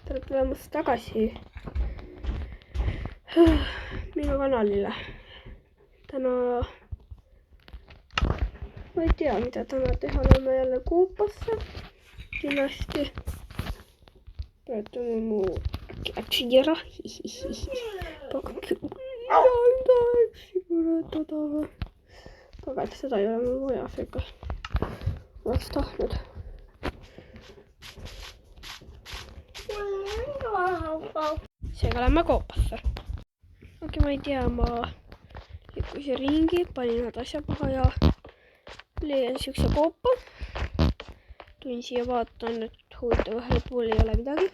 tere tulemast tagasi minu kanalile. Täna ma ei tea, mida täna teha, lähme jälle Coopasse kindlasti. Praegu mu kätsi ära. Aga seda ei ole mul vaja, seega oleks tahtnud. Seega lähme Coopasse. Okei, ma ei tea, ma liikusin ringi, panin need asja paha ja leian siukse Coopa. Tulin siia vaatan, et huvitav, ühel pool ei ole midagi.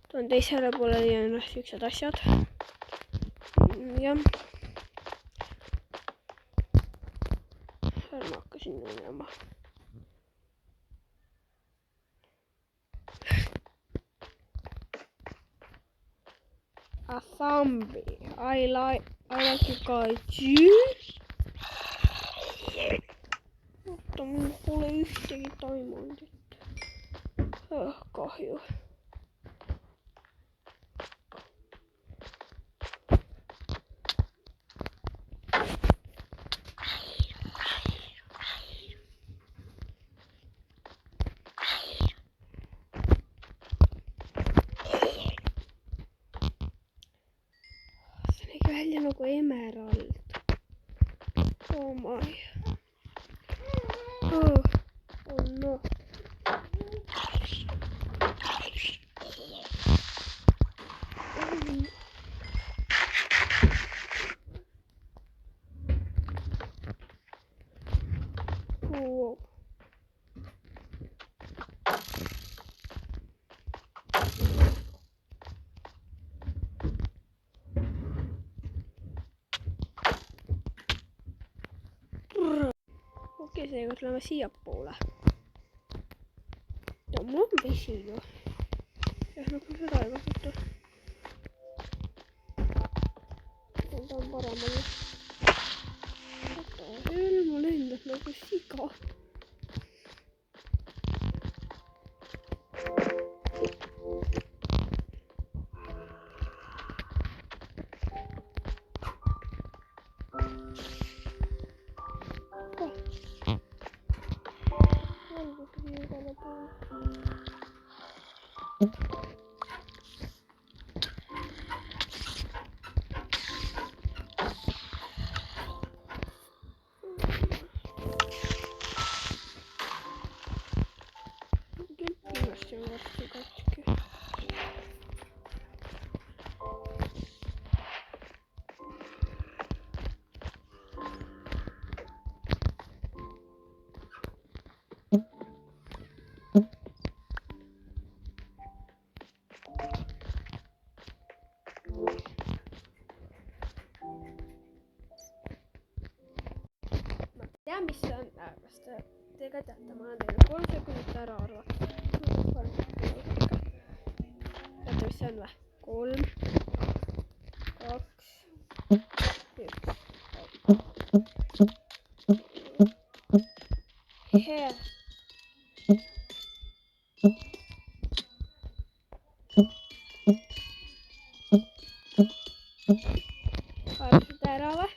Tulen teisele poole, leian siuksed asjad. Jah. Ma hakkasin minema. A zombie. I like to guide you. Mutta mun kuule yhtäkin diamondit. Kahju. Se näki välja nagu emerald. Oh my. Oh no. Wow. Okei, seega tuleme siiapoole. Ja mul on vesi ju. Jah, nagu seda ei kasuta. Ta on paremal. Oota, küll mul endab nagu siga. Ja mis see on, kas te ka teate, ma olen teile 3 sekundit ära arvata. Teate, mis see on või? 3, 2, 1. Hea. Arvata ära või?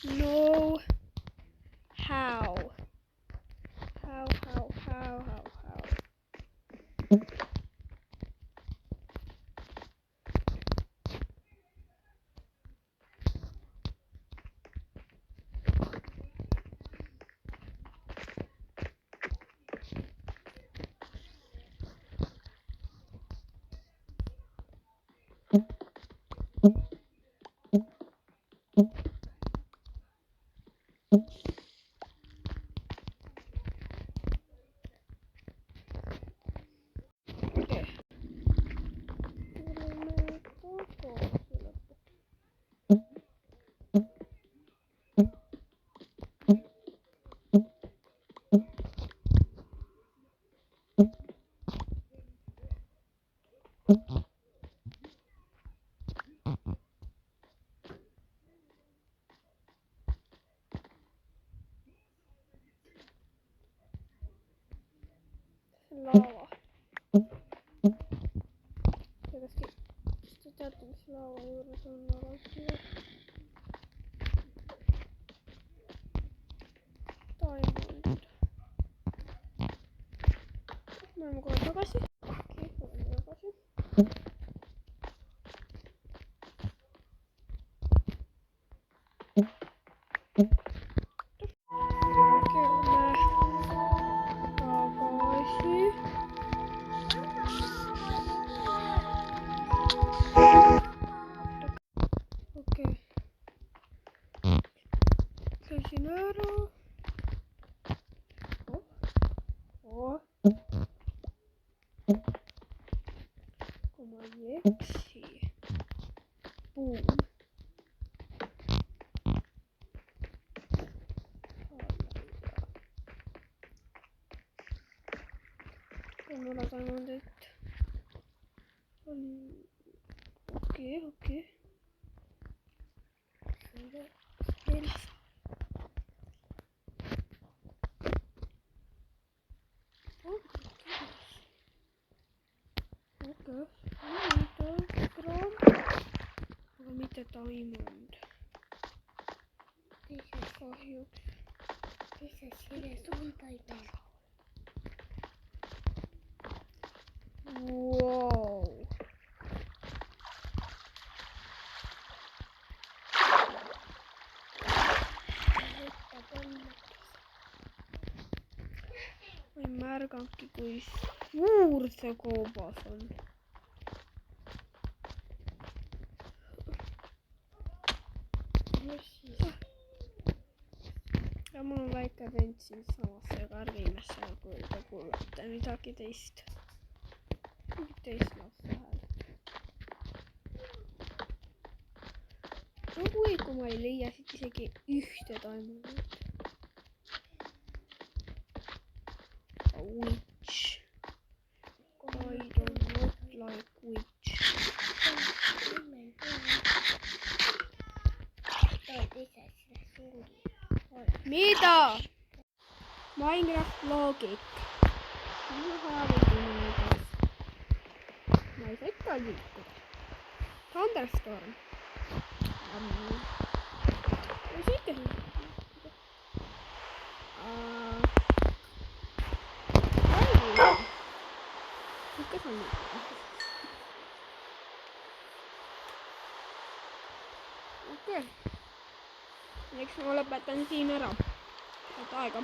No. How? How? Okei. Lava. Selvästi sitä täytyisi lava juuri tuonne alakin. Diamond. Mä en mukaan takaisin. Okei, mä takaisin. Okei. Löysin arrow. Koma jeksi. Boom. Mulla on nyt. Okei. Mitä diamond? Missä siellä sun taitaa? Wow. Oi märkankki kui suur see koobas on. Ja mul on väike vend siin samassa, joka arviimas seal, kui te kuulate midagi teist. Mingit teist lasta häält. No kui ma ei leia siit isegi ühte diamondit. A witch. I don't look like witch. Mitä? Minecraft Logic. Minun haavittiin taas. Mä ei sekkaan liikkuda. Thunderstorm. Ja sitten mikä se on liikkuda? Okei. Eks ma lõpetan siin ära. Et aega.